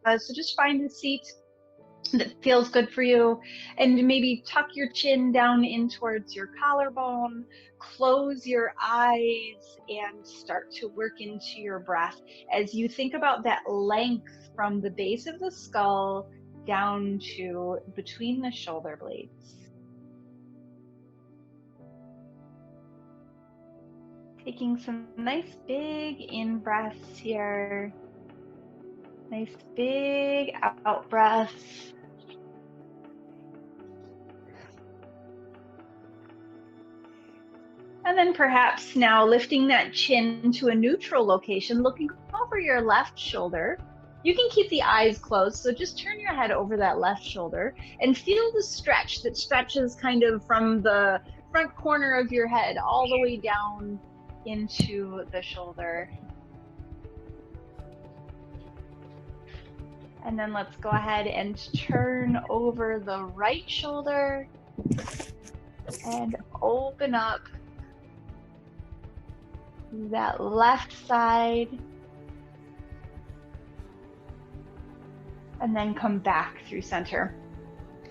So just find a seat that feels good for you, and maybe tuck your chin down in towards your collarbone, close your eyes, and start to work into your breath as you think about that length from the base of the skull down to between the shoulder blades. Taking some nice big in breaths here. Nice big out breaths. And then perhaps now lifting that chin to a neutral location, looking over your left shoulder. You can keep the eyes closed, so just turn your head over that left shoulder and feel the stretch that stretches kind of from the front corner of your head all the way down into the shoulder. And then let's go ahead and turn over the right shoulder and open up that left side. And then come back through center.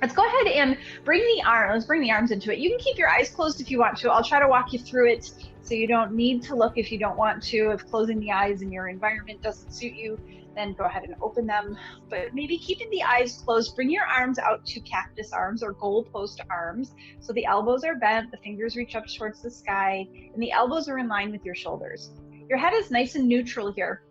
Let's go ahead and bring the arms into it. You can keep your eyes closed if you want to. I'll try to walk you through it so you don't need to look if you don't want to. If closing the eyes in your environment doesn't suit you, then go ahead and open them. But maybe keeping the eyes closed, bring your arms out to cactus arms or goalpost arms. So the elbows are bent, the fingers reach up towards the sky, and the elbows are in line with your shoulders. Your head is nice and neutral here.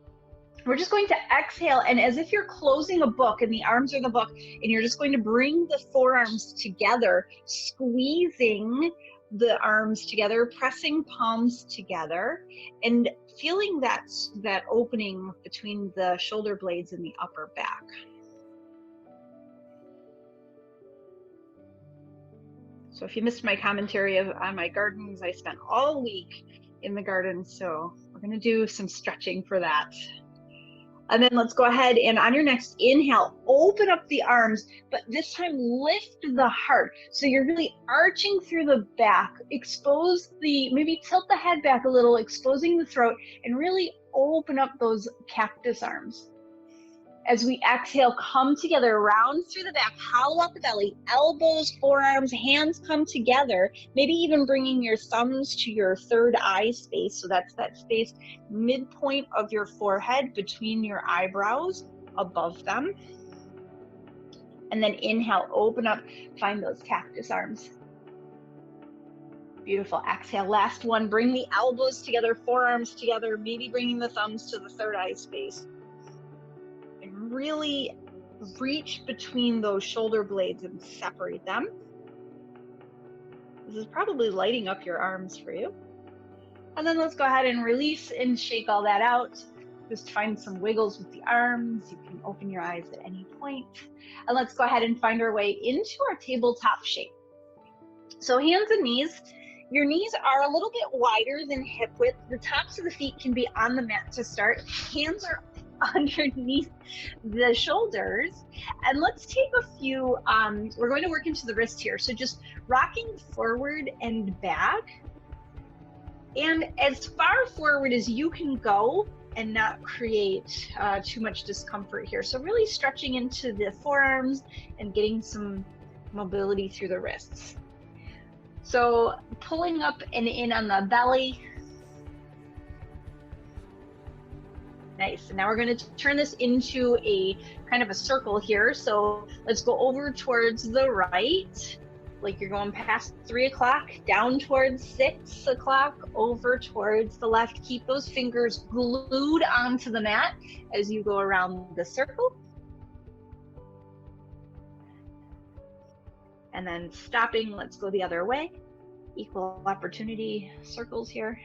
We're just going to exhale, and as if you're closing a book and the arms are the book, and you're just going to bring the forearms together, squeezing the arms together, pressing palms together, and feeling that opening between the shoulder blades and the upper back. So if you missed my commentary on my gardens, I spent all week in the garden, so we're going to do some stretching for that. And then let's go ahead and on your next inhale, open up the arms, but this time lift the heart. So you're really arching through the back, maybe tilt the head back a little, exposing the throat, and really open up those cactus arms. As we exhale, come together, round through the back, hollow out the belly, elbows, forearms, hands come together, maybe even bringing your thumbs to your third eye space. So that's that space midpoint of your forehead between your eyebrows, above them. And then inhale, open up, find those cactus arms. Beautiful. Exhale, last one, bring the elbows together, forearms together, maybe bringing the thumbs to the third eye space. Really reach between those shoulder blades and separate them. This is probably lighting up your arms for you. And then let's go ahead and release and shake all that out. Just find some wiggles with the arms. You can open your eyes at any point. And let's go ahead and find our way into our tabletop shape. So hands and knees. Your knees are a little bit wider than hip width. The tops of the feet can be on the mat to start. Hands are underneath the shoulders, and let's take a few we're going to work into the wrist here, so just rocking forward and back, and as far forward as you can go and not create too much discomfort here. So really stretching into the forearms and getting some mobility through the wrists. So pulling up and in on the belly. Nice. And now we're going to turn this into a kind of a circle here. So let's go over towards the right, like you're going past 3 o'clock, down towards 6 o'clock, over towards the left. Keep those fingers glued onto the mat as you go around the circle. And then stopping, let's go the other way. Equal opportunity circles here.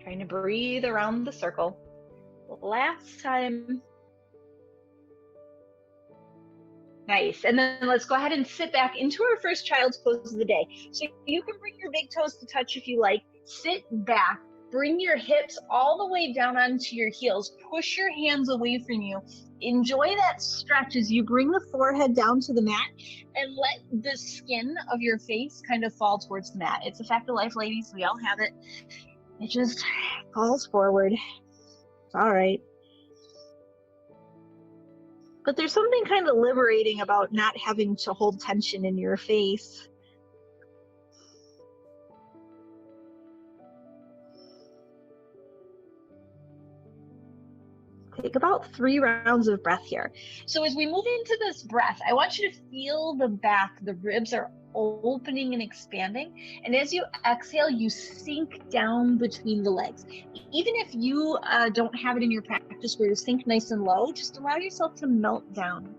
Trying to breathe around the circle. Last time. Nice. And then let's go ahead and sit back into our first child's pose of the day. So you can bring your big toes to touch if you like. Sit back. Bring your hips all the way down onto your heels. Push your hands away from you. Enjoy that stretch as you bring the forehead down to the mat and let the skin of your face kind of fall towards the mat. It's a fact of life, ladies. We all have it. It just falls forward. all right. But there's something kind of liberating about not having to hold tension in your face. Take about 3 rounds of breath here. So as we move into this breath, I want you to feel the back, the ribs are opening and expanding. And as you exhale, you sink down between the legs. Even if you don't have it in your practice where you sink nice and low, just allow yourself to melt down.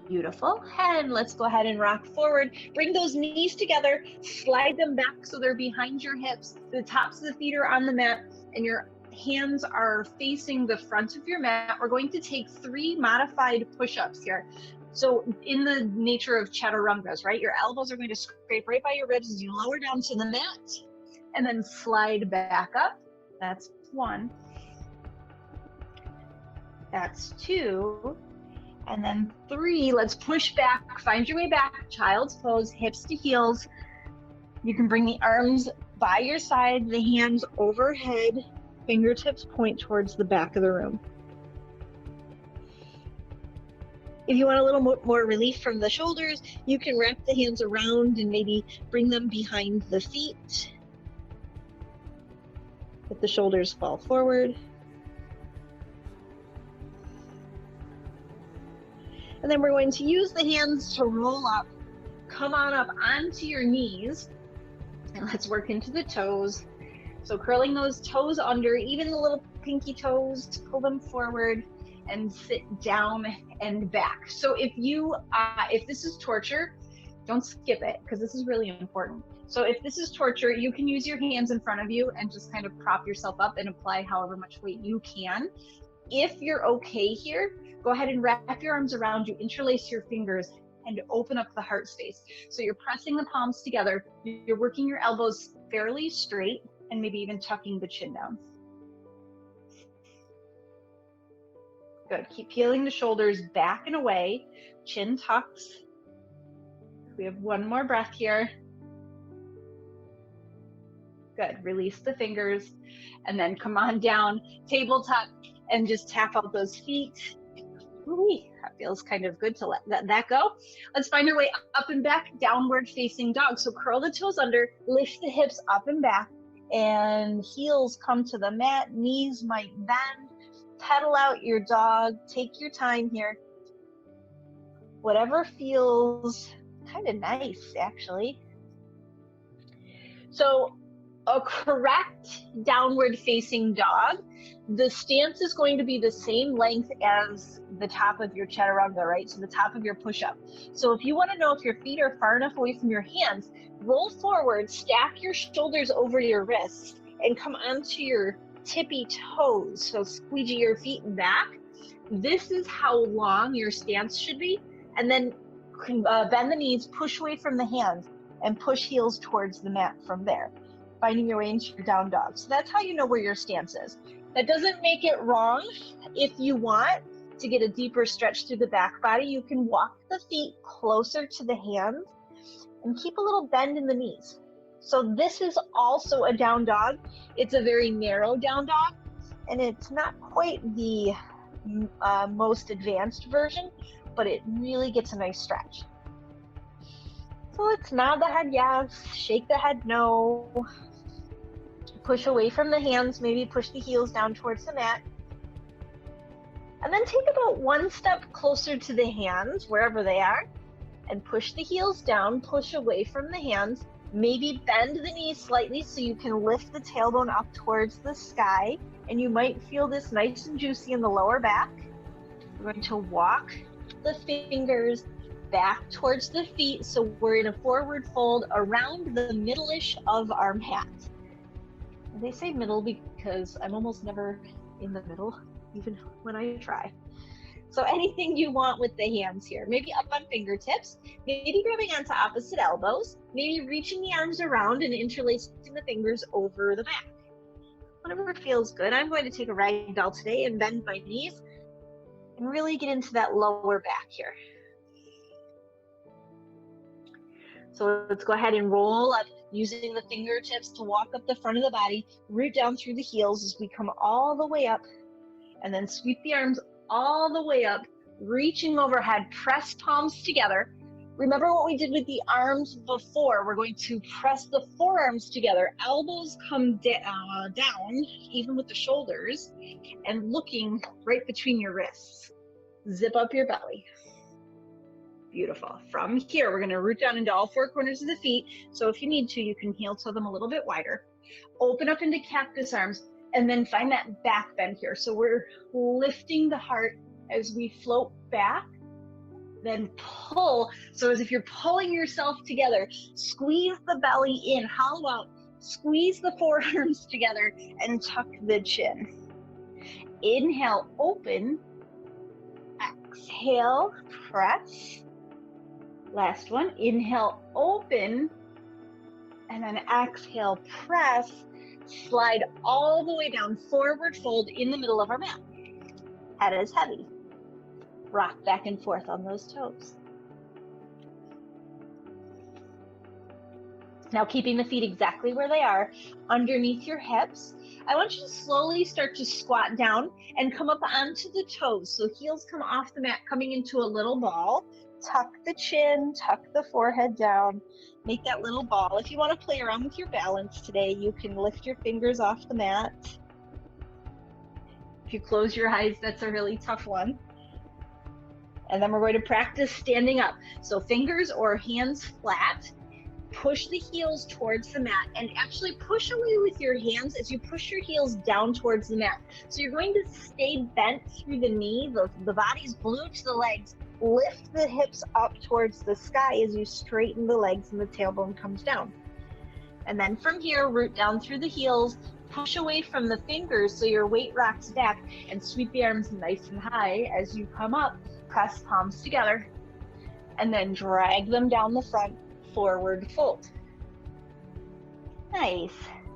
Beautiful. And let's go ahead and rock forward. Bring those knees together, slide them back so they're behind your hips. The tops of the feet are on the mat and your hands are facing the front of your mat. We're going to take 3 modified push-ups here. So in the nature of chaturangas, right? Your elbows are going to scrape right by your ribs as you lower down to the mat and then slide back up. That's 1. That's 2. And then 3, let's push back, find your way back, child's pose, hips to heels. You can bring the arms by your side, the hands overhead, fingertips point towards the back of the room. If you want a little more relief from the shoulders, you can wrap the hands around and maybe bring them behind the feet. Let the shoulders fall forward. And then we're going to use the hands to roll up, come on up onto your knees, and let's work into the toes. So curling those toes under, even the little pinky toes, pull them forward and sit down and back. So if this is torture, don't skip it because this is really important. So if this is torture, you can use your hands in front of you and just kind of prop yourself up and apply however much weight you can. If you're okay here, go ahead and wrap your arms around you, interlace your fingers, and open up the heart space. So you're pressing the palms together, you're working your elbows fairly straight, and maybe even tucking the chin down. Good, keep peeling the shoulders back and away, chin tucks. We have 1 more breath here. Good, release the fingers, and then come on down, table tuck, and just tap out those feet. Ooh, that feels kind of good to let that go. Let's find our way up and back, downward facing dog. So curl the toes under, lift the hips up and back, and heels come to the mat, knees might bend, pedal out your dog, take your time here. Whatever feels kind of nice, actually. So a correct downward facing dog, the stance is going to be the same length as the top of your chaturanga, right? So the top of your push-up. So if you want to know if your feet are far enough away from your hands, roll forward, stack your shoulders over your wrists, and come onto your tippy toes. So squeegee your feet back. This is how long your stance should be. And then bend the knees, push away from the hands, and push heels towards the mat from there, finding your way into your down dog. So that's how you know where your stance is. That doesn't make it wrong. If you want to get a deeper stretch through the back body, you can walk the feet closer to the hands and keep a little bend in the knees. So this is also a down dog. It's a very narrow down dog, and it's not quite the most advanced version, but it really gets a nice stretch. So let's nod the head yes, shake the head no. Push away from the hands, maybe push the heels down towards the mat. And then take about 1 step closer to the hands, wherever they are, and push the heels down, push away from the hands. Maybe bend the knees slightly so you can lift the tailbone up towards the sky, and you might feel this nice and juicy in the lower back. We're going to walk the fingers back towards the feet, so we're in a forward fold around the middle-ish of our mat. They say middle because I'm almost never in the middle, even when I try. So anything you want with the hands here, maybe up on fingertips, maybe grabbing onto opposite elbows, maybe reaching the arms around and interlacing the fingers over the back. Whatever feels good. I'm going to take a ragdoll today and bend my knees and really get into that lower back here. So let's go ahead and roll up using the fingertips to walk up the front of the body, root down through the heels as we come all the way up, and then sweep the arms all the way up, reaching overhead, press palms together. Remember what we did with the arms before. We're going to press the forearms together. Elbows come down, even with the shoulders, and looking right between your wrists. Zip up your belly. Beautiful. From here, we're going to root down into all four corners of the feet. So if you need to, you can heel toe them a little bit wider. Open up into cactus arms, and then find that back bend here. So we're lifting the heart as we float back, then pull. So as if you're pulling yourself together, squeeze the belly in, hollow out, squeeze the forearms together, and tuck the chin. Inhale, open. Exhale, press. Last one, inhale, open, and then exhale, press, slide all the way down, forward fold in the middle of our mat. Head is heavy. Rock back and forth on those toes. Now keeping the feet exactly where they are, underneath your hips, I want you to slowly start to squat down and come up onto the toes. So heels come off the mat, coming into a little ball. Tuck the chin, tuck the forehead down, make that little ball. If you want to play around with your balance today, you can lift your fingers off the mat. If you close your eyes, that's a really tough one. And then we're going to practice standing up. So fingers or hands flat, push the heels towards the mat, and actually push away with your hands as you push your heels down towards the mat. So you're going to stay bent through the knee, the body's glued to the legs. Lift the hips up towards the sky as you straighten the legs and the tailbone comes down. And then from here, root down through the heels, push away from the fingers so your weight rocks back, and sweep the arms nice and high as you come up. Press palms together, and then drag them down the front, forward fold. Nice.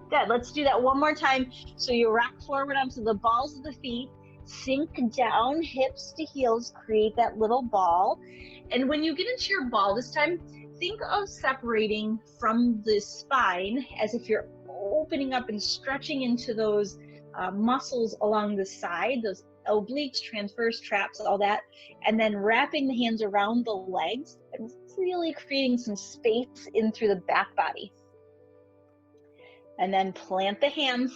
Good. Let's do that one more time. So you rock forward onto the balls of the feet, sink down, hips to heels, create that little ball. And when you get into your ball this time, think of separating from the spine as if you're opening up and stretching into those muscles along the side, those obliques, transverse, traps, all that, and then wrapping the hands around the legs and really creating some space in through the back body. And then plant the hands,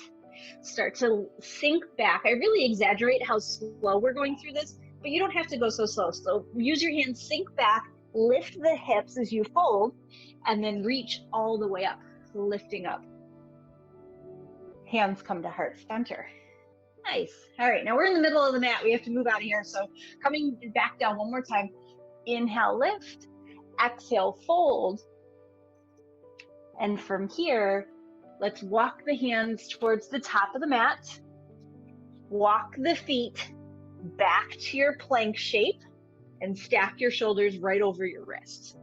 start to sink back. I really exaggerate how slow we're going through this, but you don't have to go so slow. So use your hands, sink back, lift the hips as you fold, and then reach all the way up, lifting up. Hands come to heart center. Nice. All right, now we're in the middle of the mat. We have to move out of here. So coming back down one more time. Inhale, lift. Exhale, fold. And from here, let's walk the hands towards the top of the mat. Walk the feet back to your plank shape and stack your shoulders right over your wrists.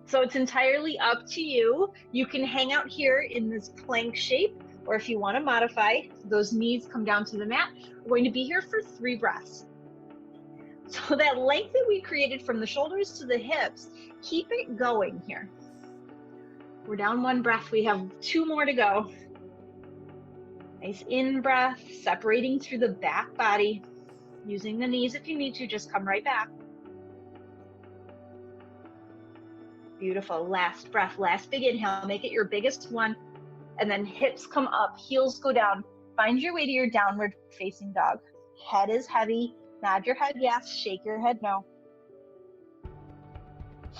So it's entirely up to you. You can hang out here in this plank shape, or if you want to modify, those knees come down to the mat. We're going to be here for 3 breaths. So that length that we created from the shoulders to the hips, keep it going here. We're down 1 breath. We have 2 more to go. Nice in breath, separating through the back body. Using the knees if you need to, just come right back. Beautiful. Last breath, last big inhale. Make it your biggest one. And then hips come up, heels go down. Find your way to your downward facing dog. Head is heavy. Nod your head yes, shake your head no.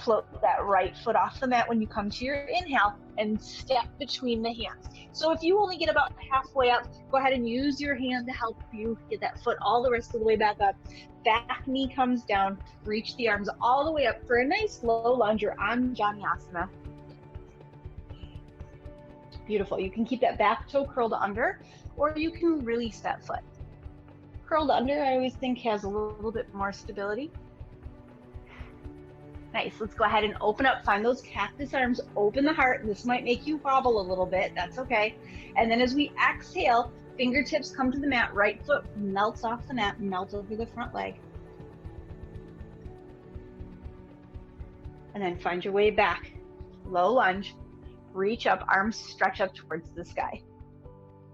Float that right foot off the mat when you come to your inhale and step between the hands. So if you only get about halfway up, go ahead and use your hand to help you get that foot all the rest of the way back up. Back knee comes down, reach the arms all the way up for a nice low lunge or Anjaneyasana. Beautiful. You can keep that back toe curled under, or you can release that foot. Curled under, I always think has a little bit more stability. Nice. Let's go ahead and open up. Find those cactus arms. Open the heart. This might make you wobble a little bit. That's okay. And then as we exhale, fingertips come to the mat. Right foot melts off the mat. Melt over the front leg. And then find your way back low lunge, reach up, arms stretch up towards the sky.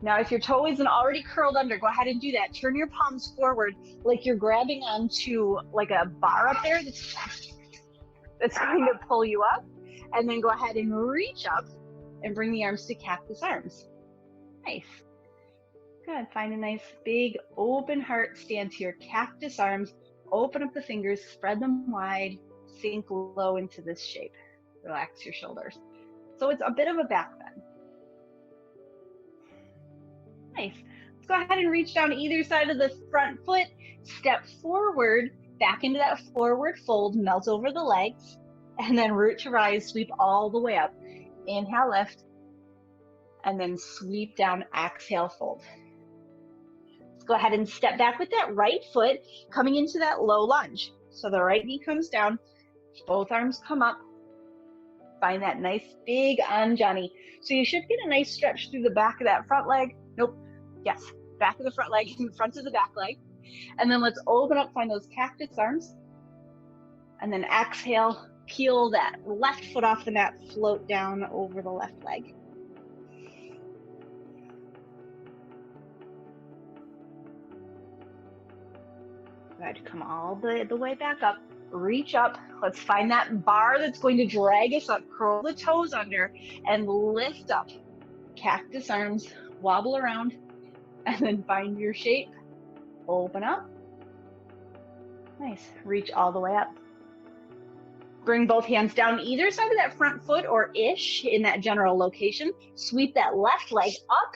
Now, if your toe isn't already curled under, go ahead and do that. Turn your palms forward like you're grabbing onto like a bar up there that's going to pull you up. And then go ahead and reach up and bring the arms to cactus arms. Nice. Good. Find a nice big open heart stance here. Cactus arms. Open up the fingers, spread them wide, sink low into this shape. Relax your shoulders. So it's a bit of a back bend. Nice. Let's go ahead and reach down either side of the front foot. Step forward, back into that forward fold, melt over the legs, and then root to rise, sweep all the way up. Inhale, lift, and then sweep down, exhale, fold. Let's go ahead and step back with that right foot, coming into that low lunge. So the right knee comes down, both arms come up. Find that nice big Anjani. So you should get a nice stretch through the back of that front leg. Nope. Yes. Back of the front leg and front of the back leg. And then let's open up, find those cactus arms. And then exhale, peel that left foot off the mat, float down over the left leg. Good. Come all the way back up. Reach up. Let's find that bar that's going to drag us up. Curl the toes under and lift up. Cactus arms, wobble around, and then find your shape. Open up. Nice. Reach all the way up. Bring both hands down either side of that front foot or ish in that general location. Sweep that left leg up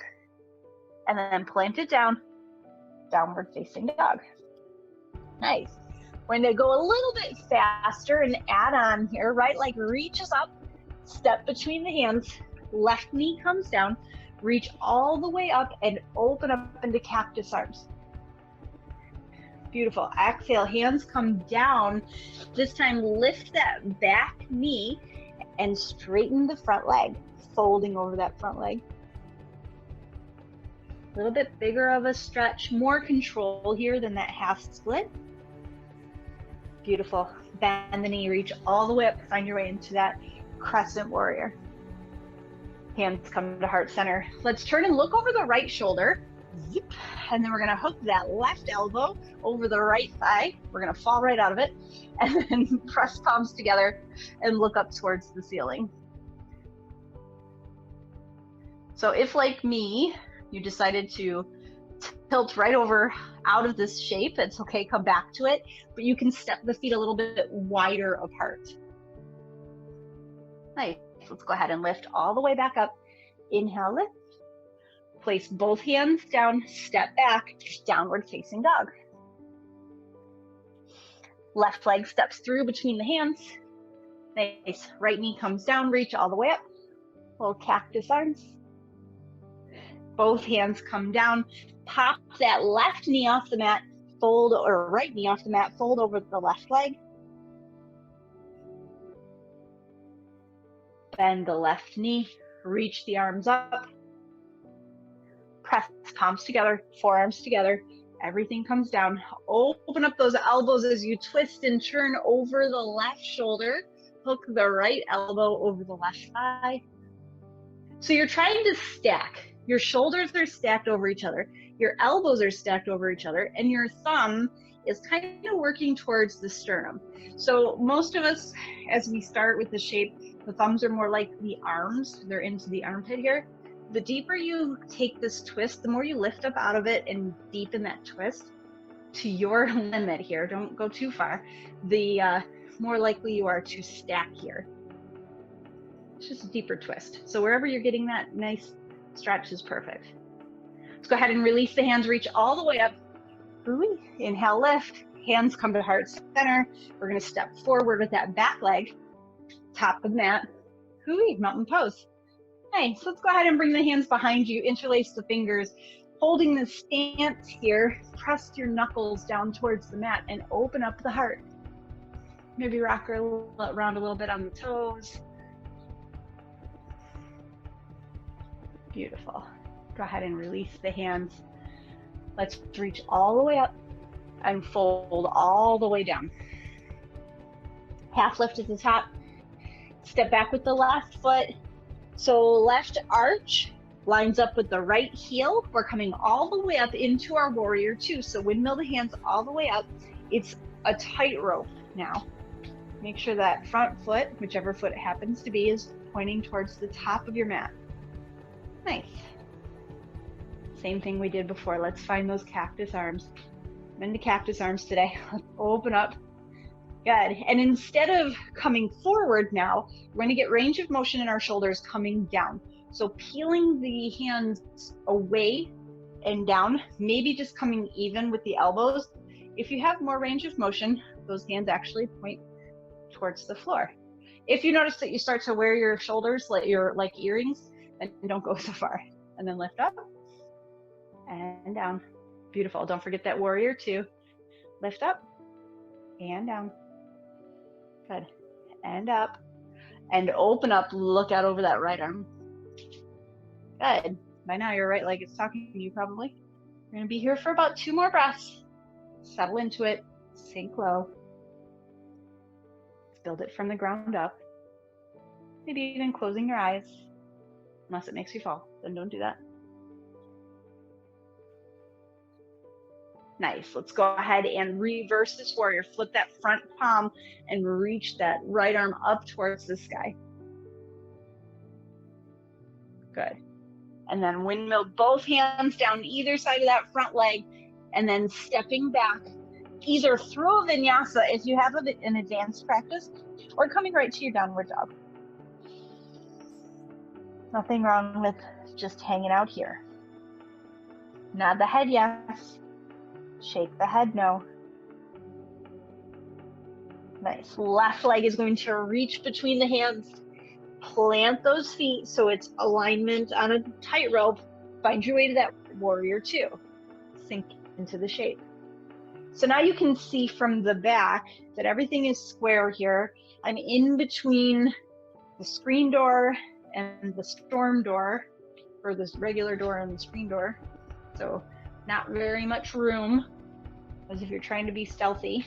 and then plant it down. Downward facing dog. Nice. We're going to go a little bit faster and add on here. Right leg reaches up, step between the hands, left knee comes down, reach all the way up and open up into cactus arms. Beautiful. Exhale, hands come down. This time lift that back knee and straighten the front leg, folding over that front leg. A little bit bigger of a stretch, more control here than that half split. Beautiful. Bend the knee, reach all the way up, find your way into that crescent warrior. Hands come to heart center. Let's turn and look over the right shoulder. Zip. And then we're going to hook that left elbow over the right thigh. We're going to fall right out of it. And then press palms together and look up towards the ceiling. So if, like me, you decided to tilt right over out of this shape, it's okay, come back to it, but you can step the feet a little bit wider apart. Nice. Let's go ahead and lift all the way back up. Inhale, lift. Place both hands down, step back, downward facing dog. Left leg steps through between the hands. Nice. Right knee comes down, reach all the way up. Little cactus arms. Both hands come down. Pop that left knee off the mat, fold, or right knee off the mat, fold over the left leg. Bend the left knee, reach the arms up. Press palms together, forearms together. Everything comes down. Open up those elbows as you twist and turn over the left shoulder. Hook the right elbow over the left thigh. So you're trying to stack. Your shoulders are stacked over each other. Your elbows are stacked over each other. And your thumb is kind of working towards the sternum. So most of us, as we start with the shape, the thumbs are more like the arms. They're into the armpit here. The deeper you take this twist, the more you lift up out of it and deepen that twist to your limit here. Don't go too far. The more likely you are to stack here. It's just a deeper twist. So wherever you're getting that nice stretch is perfect. Let's go ahead and release the hands, reach all the way up. Inhale, lift. Hands come to heart center. We're going to step forward with that back leg, top of the mat. Mountain pose. Nice. Let's go ahead and bring the hands behind you, interlace the fingers, holding the stance here. Press your knuckles down towards the mat and open up the heart. Maybe rock around a little bit on the toes. Beautiful. Go ahead and release the hands. Let's reach all the way up and fold all the way down. Half lift at the top. Step back with the left foot. So left arch lines up with the right heel. We're coming all the way up into our warrior two. So windmill the hands all the way up. It's a tightrope now. Make sure that front foot, whichever foot it happens to be, is pointing towards the top of your mat. Nice. Same thing we did before. Let's find those cactus arms. I'm into cactus arms today. Let's open up. Good. And instead of coming forward now, we're going to get range of motion in our shoulders coming down. So peeling the hands away and down, maybe just coming even with the elbows. If you have more range of motion, those hands actually point towards the floor. If you notice that you start to wear your shoulders like earrings, then don't go so far. And then lift up and down. Beautiful. Don't forget that warrior two. Lift up and down. Good. And up and open up. Look out over that right arm. Good. By now your right leg is talking to you probably. You're going to be here for about 2 more breaths. Settle into it. Sink low. Let's build it from the ground up. Maybe even closing your eyes. Unless it makes you fall. Then don't do that. Nice. Let's go ahead and reverse this warrior. Flip that front palm and reach that right arm up towards the sky. Good. And then windmill both hands down either side of that front leg and then stepping back either through a vinyasa if you have an advanced practice or coming right to your downward dog. Nothing wrong with just hanging out here. Nod the head yes. Shake the head no. Nice. Left leg is going to reach between the hands. Plant those feet so it's alignment on a tightrope. Find your way to that warrior two. Sink into the shape. So now you can see from the back that everything is square here. I'm in between the screen door and the storm door, or this regular door and the screen door. So not very much room, as if you're trying to be stealthy,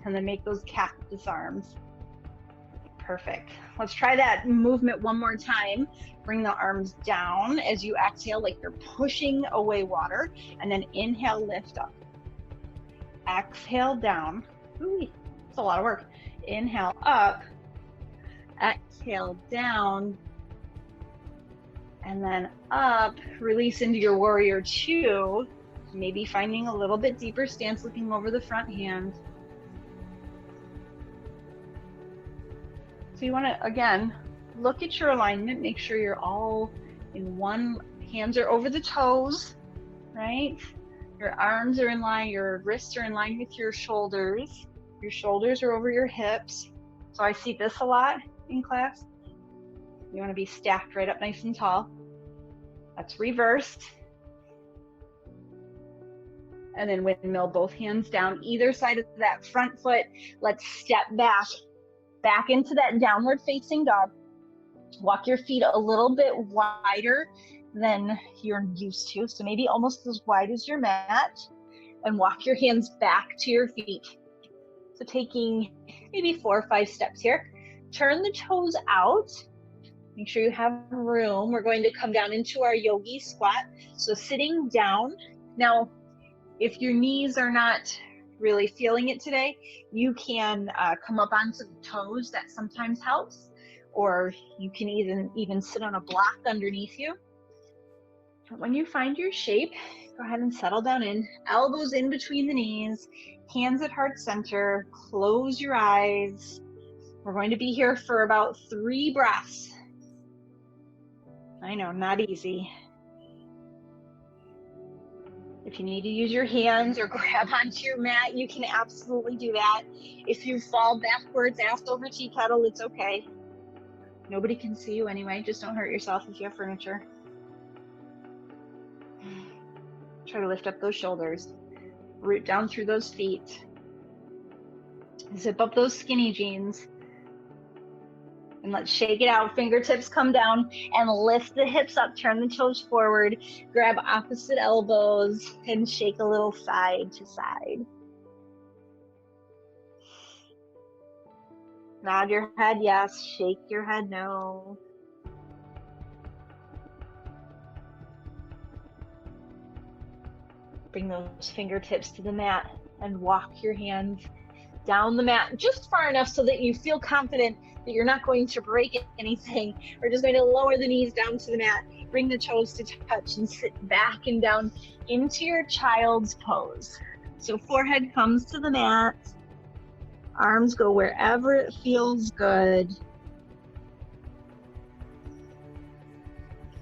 and then make those cactus arms. Perfect. Let's try that movement one more time. Bring the arms down as you exhale, like you're pushing away water, and then inhale, lift up. Exhale down. Ooh, it's a lot of work. Inhale up, exhale down, and then up. Release into your warrior two. Maybe finding a little bit deeper stance, looking over the front hand. So you want to, again, look at your alignment, make sure you're all in one, hands are over the toes, right? Your arms are in line, your wrists are in line with your shoulders are over your hips. So I see this a lot in class. You want to be stacked right up nice and tall. That's reversed. And then windmill both hands down either side of that front foot. Let's step back into that downward facing dog. Walk your feet a little bit wider than you're used to. So maybe almost as wide as your mat, and walk your hands back to your feet. So taking maybe 4 or 5 steps here. Turn the toes out. Make sure you have room. We're going to come down into our yogi squat. So sitting down. Now, if your knees are not really feeling it today, you can come up onto the toes. That sometimes helps. Or you can even sit on a block underneath you. But when you find your shape, go ahead and settle down in. Elbows in between the knees, hands at heart center. Close your eyes. We're going to be here for about 3 breaths. I know, not easy. If you need to use your hands or grab onto your mat, you can absolutely do that. If you fall backwards, ass over tea kettle, it's okay. Nobody can see you anyway. Just don't hurt yourself if you have furniture. Try to lift up those shoulders. Root down through those feet. Zip up those skinny jeans. And let's shake it out. Fingertips come down and lift the hips up. Turn the toes forward. Grab opposite elbows and shake a little side to side. Nod your head yes, shake your head no. Bring those fingertips to the mat and walk your hands down the mat just far enough so that you feel confident that you're not going to break anything. We're just going to lower the knees down to the mat, bring the toes to touch, and sit back and down into your child's pose. So forehead comes to the mat, arms go wherever it feels good.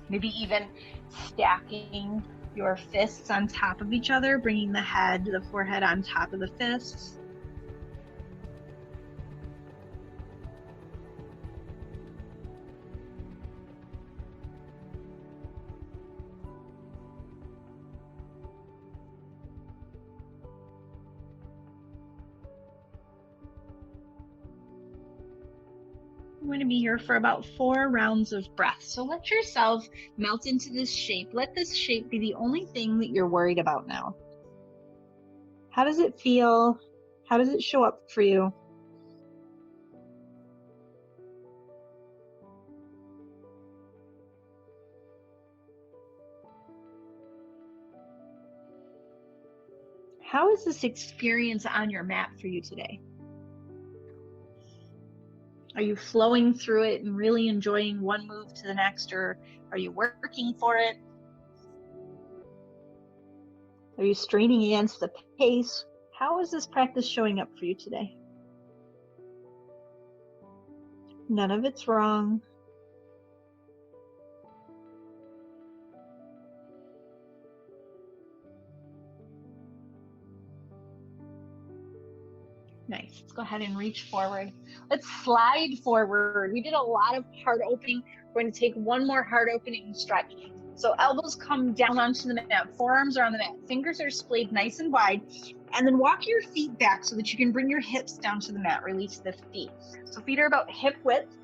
Maybe even stacking your fists on top of each other, bringing the head, the forehead on top of the fists. I'm going to be here for about 4 rounds of breath. So let yourself melt into this shape. Let this shape be the only thing that you're worried about now. How does it feel? How does it show up for you? How is this experience on your mat for you today? Are you flowing through it and really enjoying one move to the next, or are you working for it? Are you straining against the pace? How is this practice showing up for you today? None of it's wrong. Nice. Let's go ahead and reach forward. Let's slide forward. We did a lot of heart opening. We're going to take one more heart opening stretch. So elbows come down onto the mat, forearms are on the mat, fingers are splayed nice and wide, and then walk your feet back so that you can bring your hips down to the mat. Release the feet. So feet are about hip width.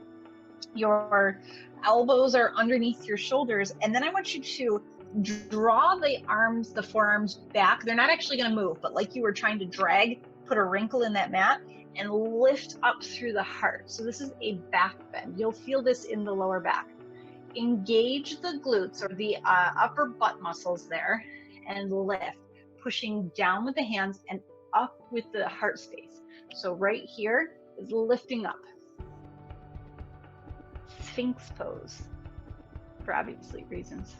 Your elbows are underneath your shoulders, and then I want you to draw the arms, the forearms back. They're not actually going to move, but like you were trying to drag, put a wrinkle in that mat and lift up through the heart. So this is a back bend. You'll feel this in the lower back. Engage the glutes or the upper butt muscles there and lift, pushing down with the hands and up with the heart space. So right here is lifting up. Sphinx pose for obviously reasons.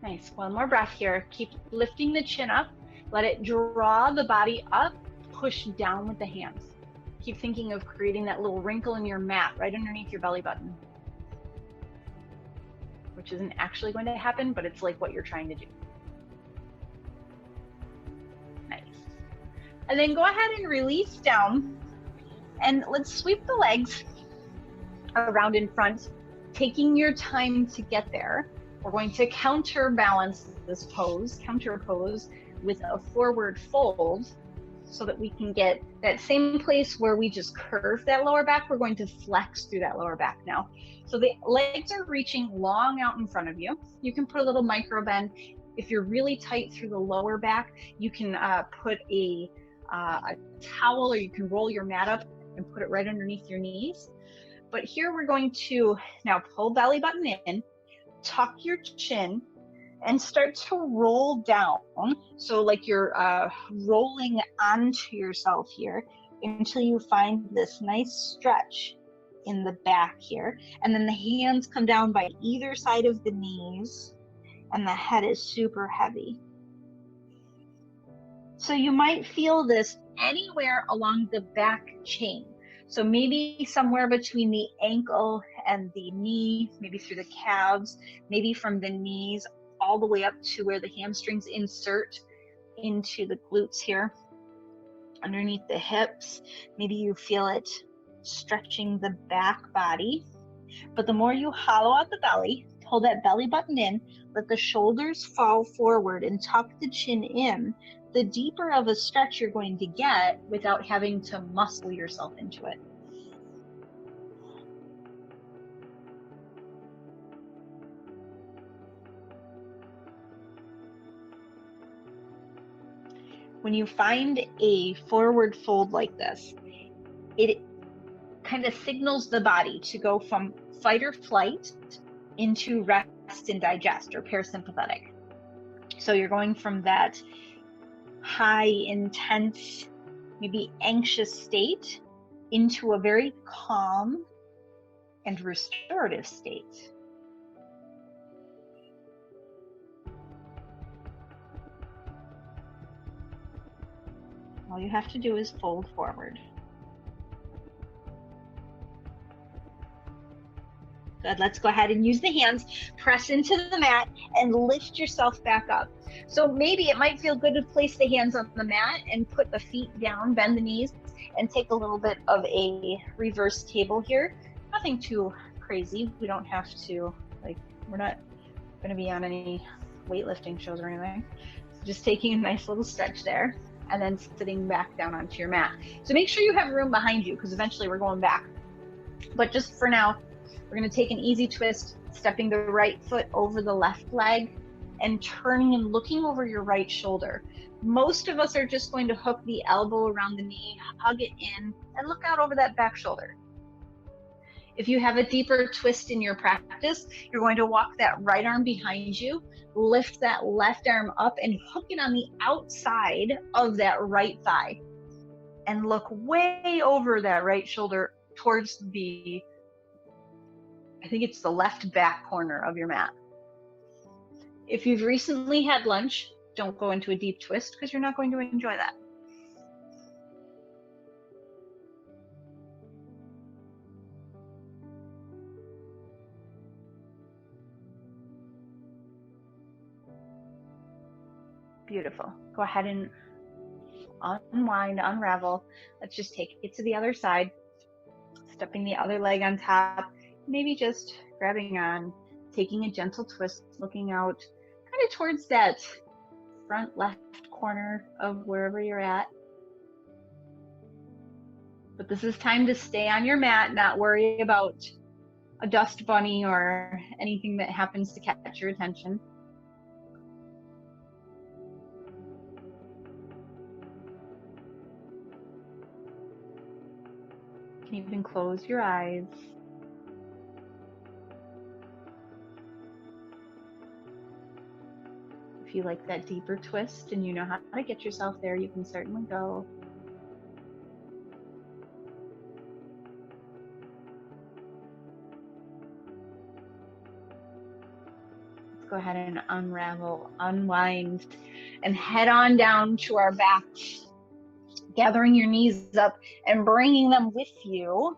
Nice. One more breath here. Keep lifting the chin up. Let it draw the body up. Push down with the hands. Keep thinking of creating that little wrinkle in your mat right underneath your belly button, which isn't actually going to happen, but it's like what you're trying to do. Nice. And then go ahead and release down. And let's sweep the legs around in front, taking your time to get there. We're going to counterbalance this pose, counter pose, with a forward fold so that we can get that same place where we just curved that lower back. We're going to flex through that lower back now. So the legs are reaching long out in front of you. You can put a little micro bend. If you're really tight through the lower back, you can put a towel, or you can roll your mat up and put it right underneath your knees. But here we're going to now pull belly button in, tuck your chin, and start to roll down. So like you're rolling onto yourself here until you find this nice stretch in the back here. And then the hands come down by either side of the knees, and the head is super heavy. So you might feel this anywhere along the back chain. So maybe somewhere between the ankle and the knee, maybe through the calves, maybe from the knees all the way up to where the hamstrings insert into the glutes here, underneath the hips. Maybe you feel it stretching the back body. But the more you hollow out the belly, pull that belly button in, let the shoulders fall forward and tuck the chin in, the deeper of a stretch you're going to get without having to muscle yourself into it. When you find a forward fold like this, it kind of signals the body to go from fight or flight into rest and digest, or parasympathetic. So you're going from that high, intense, maybe anxious state into a very calm and restorative state. All you have to do is fold forward. Good. Let's go ahead and use the hands, press into the mat, and lift yourself back up. So maybe it might feel good to place the hands on the mat and put the feet down, bend the knees, and take a little bit of a reverse table here. Nothing too crazy. We don't have to, we're not going to be on any weightlifting shows or anything. So just taking a nice little stretch there, and then sitting back down onto your mat. So make sure you have room behind you, because eventually we're going back. But just for now, we're going to take an easy twist, stepping the right foot over the left leg and turning and looking over your right shoulder. Most of us are just going to hook the elbow around the knee, hug it in, and look out over that back shoulder. If you have a deeper twist in your practice, you're going to walk that right arm behind you, lift that left arm up and hook it on the outside of that right thigh, and look way over that right shoulder towards the, I think it's the left back corner of your mat. If you've recently had lunch, don't go into a deep twist, because you're not going to enjoy that. Beautiful. Go ahead and unwind, unravel. Let's just take it to the other side, stepping the other leg on top, maybe just grabbing on, taking a gentle twist, looking out kind of towards that front left corner of wherever you're at. But this is time to stay on your mat, not worry about a dust bunny or anything that happens to catch your attention. You can even close your eyes. If you like that deeper twist and you know how to get yourself there, you can certainly go. Let's go ahead and unravel, unwind, and head on down to our backs, gathering your knees up and bringing them with you.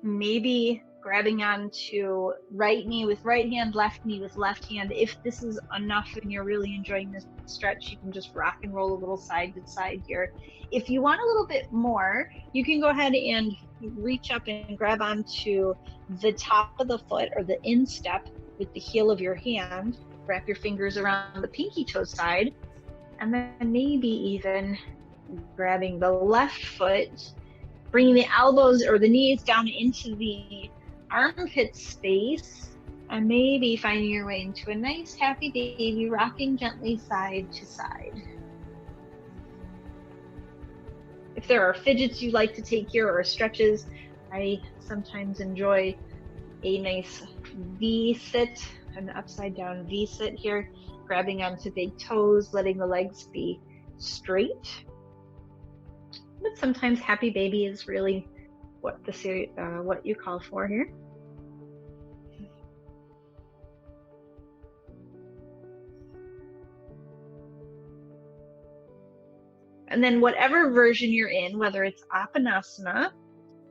Maybe grabbing onto right knee with right hand, left knee with left hand. If this is enough and you're really enjoying this stretch, you can just rock and roll a little side to side here. If you want a little bit more, you can go ahead and reach up and grab onto the top of the foot or the instep with the heel of your hand. Wrap your fingers around the pinky toe side, and then maybe even grabbing the left foot, bringing the elbows or the knees down into the armpit space, and maybe finding your way into a nice happy baby, rocking gently side to side. If there are fidgets you like to take here or stretches, I sometimes enjoy a nice V sit, an upside down V sit here, grabbing onto big toes, letting the legs be straight. But sometimes happy baby is really what you call for here. And then whatever version you're in, whether it's Apanasana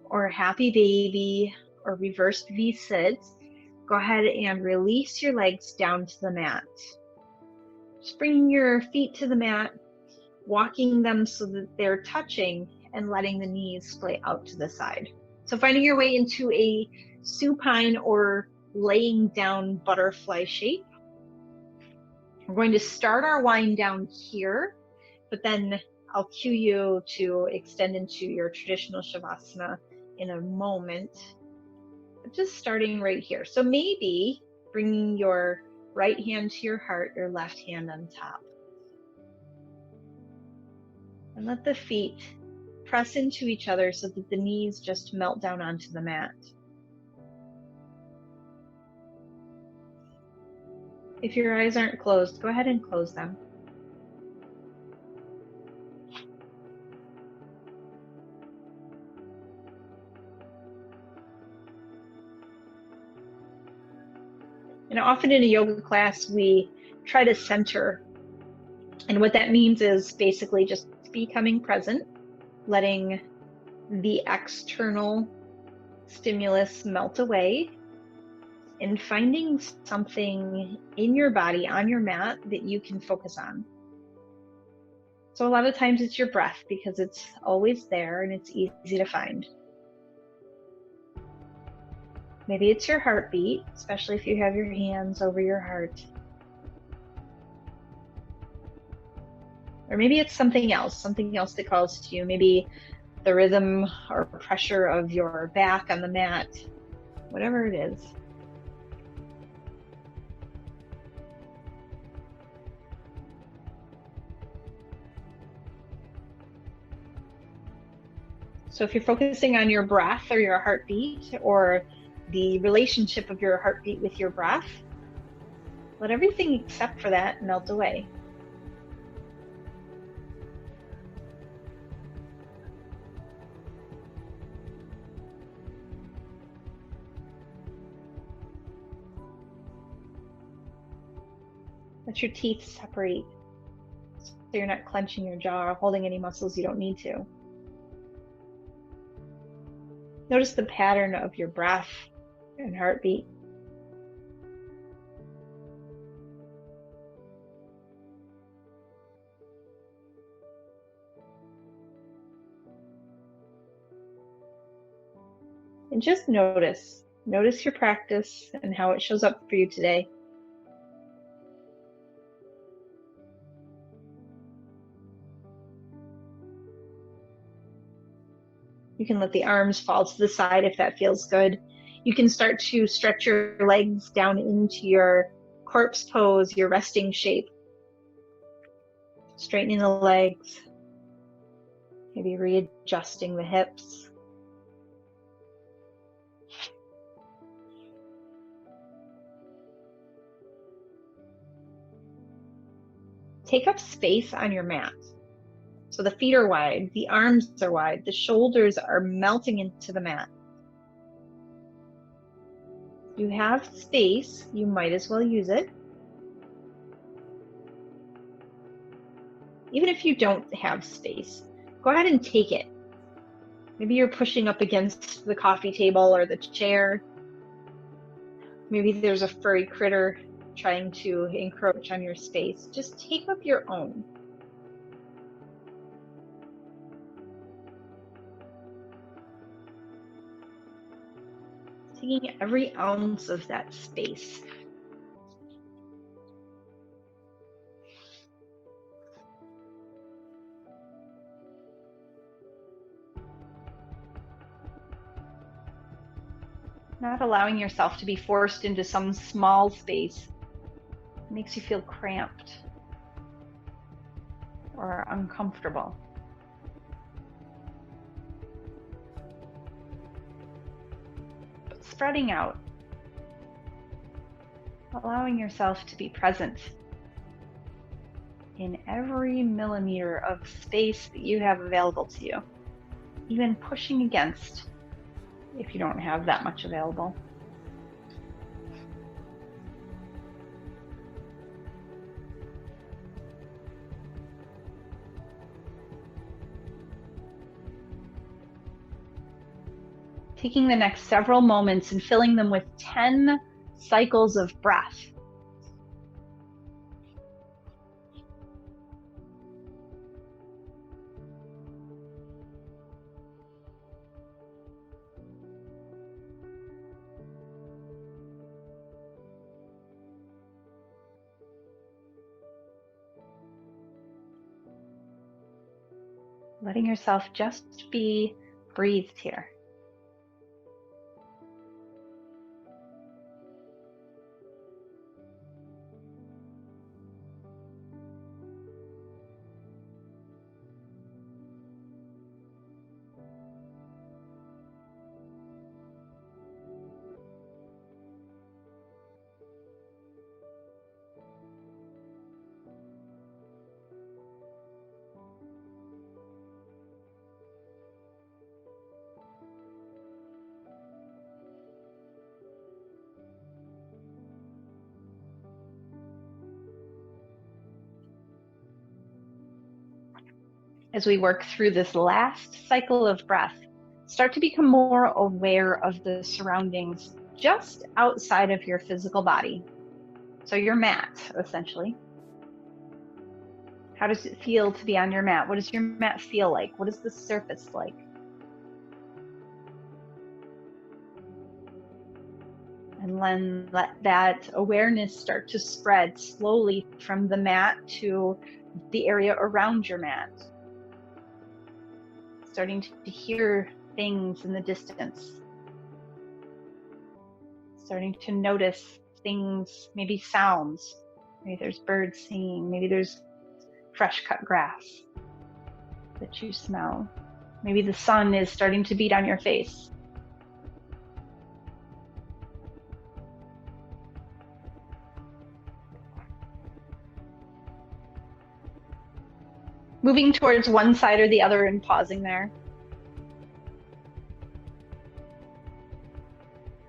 or happy baby or reversed V-sit, go ahead and release your legs down to the mat. Just bringing your feet to the mat, walking them so that they're touching, and letting the knees splay out to the side. So finding your way into a supine or laying down butterfly shape. We're going to start our wind down here, but then I'll cue you to extend into your traditional Shavasana in a moment. But just starting right here. So maybe bringing your right hand to your heart, your left hand on top. And let the feet press into each other so that the knees just melt down onto the mat. If your eyes aren't closed, go ahead and close them. And often in a yoga class, we try to center. And what that means is basically just becoming present, letting the external stimulus melt away, and finding something in your body, on your mat, that you can focus on. So a lot of times it's your breath, because it's always there and it's easy to find. Maybe it's your heartbeat, especially if you have your hands over your heart. Or maybe it's something else that calls to you. Maybe the rhythm or pressure of your back on the mat, whatever it is. So if you're focusing on your breath or your heartbeat, or the relationship of your heartbeat with your breath, let everything except for that melt away. Let your teeth separate, so you're not clenching your jaw or holding any muscles you don't need to. Notice the pattern of your breath and heartbeat. And just notice your practice and how it shows up for you today. You can let the arms fall to the side if that feels good. You can start to stretch your legs down into your corpse pose, your resting shape. Straightening the legs, maybe readjusting the hips. Take up space on your mat. So the feet are wide, the arms are wide, the shoulders are melting into the mat. You have space, you might as well use it. Even if you don't have space, go ahead and take it. Maybe you're pushing up against the coffee table or the chair. Maybe there's a furry critter trying to encroach on your space. Just take up your own. Taking every ounce of that space. Not allowing yourself to be forced into some small space. It makes you feel cramped or uncomfortable. But spreading out, allowing yourself to be present in every millimeter of space that you have available to you, even pushing against if you don't have that much available. Taking the next several moments and filling them with 10 cycles of breath. Letting yourself just be breathed here. As we work through this last cycle of breath, start to become more aware of the surroundings just outside of your physical body. So your mat, essentially. How does it feel to be on your mat? What does your mat feel like? What is the surface like? And then let that awareness start to spread slowly from the mat to the area around your mat. Starting to hear things in the distance. Starting to notice things, maybe sounds. Maybe there's birds singing. Maybe there's fresh cut grass that you smell. Maybe the sun is starting to beat on your face. Moving towards one side or the other and pausing there.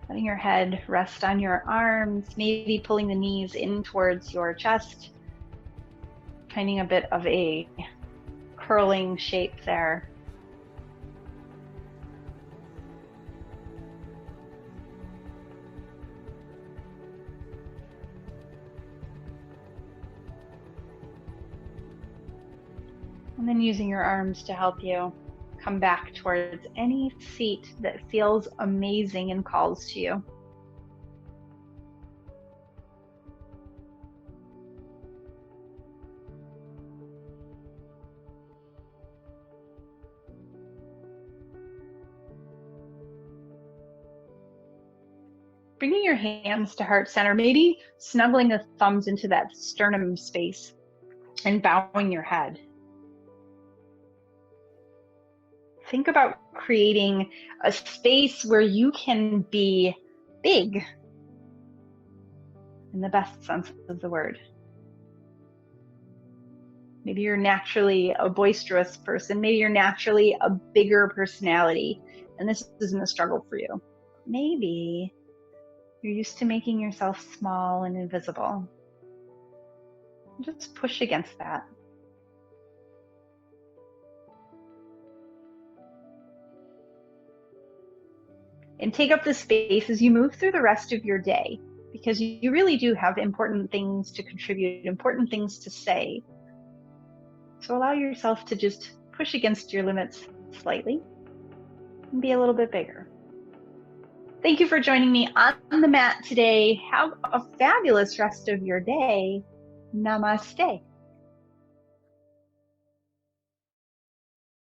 Letting your head rest on your arms, maybe pulling the knees in towards your chest. Finding a bit of a curling shape there. And then using your arms to help you come back towards any seat that feels amazing and calls to you. Bringing your hands to heart center, maybe snuggling the thumbs into that sternum space and bowing your head. Think about creating a space where you can be big in the best sense of the word. Maybe you're naturally a boisterous person. Maybe you're naturally a bigger personality, and this isn't a struggle for you. Maybe you're used to making yourself small and invisible. Just push against that. And take up the space as you move through the rest of your day, because you really do have important things to contribute, important things to say. So allow yourself to just push against your limits slightly and be a little bit bigger. Thank you for joining me on the mat today. Have a fabulous rest of your day. Namaste.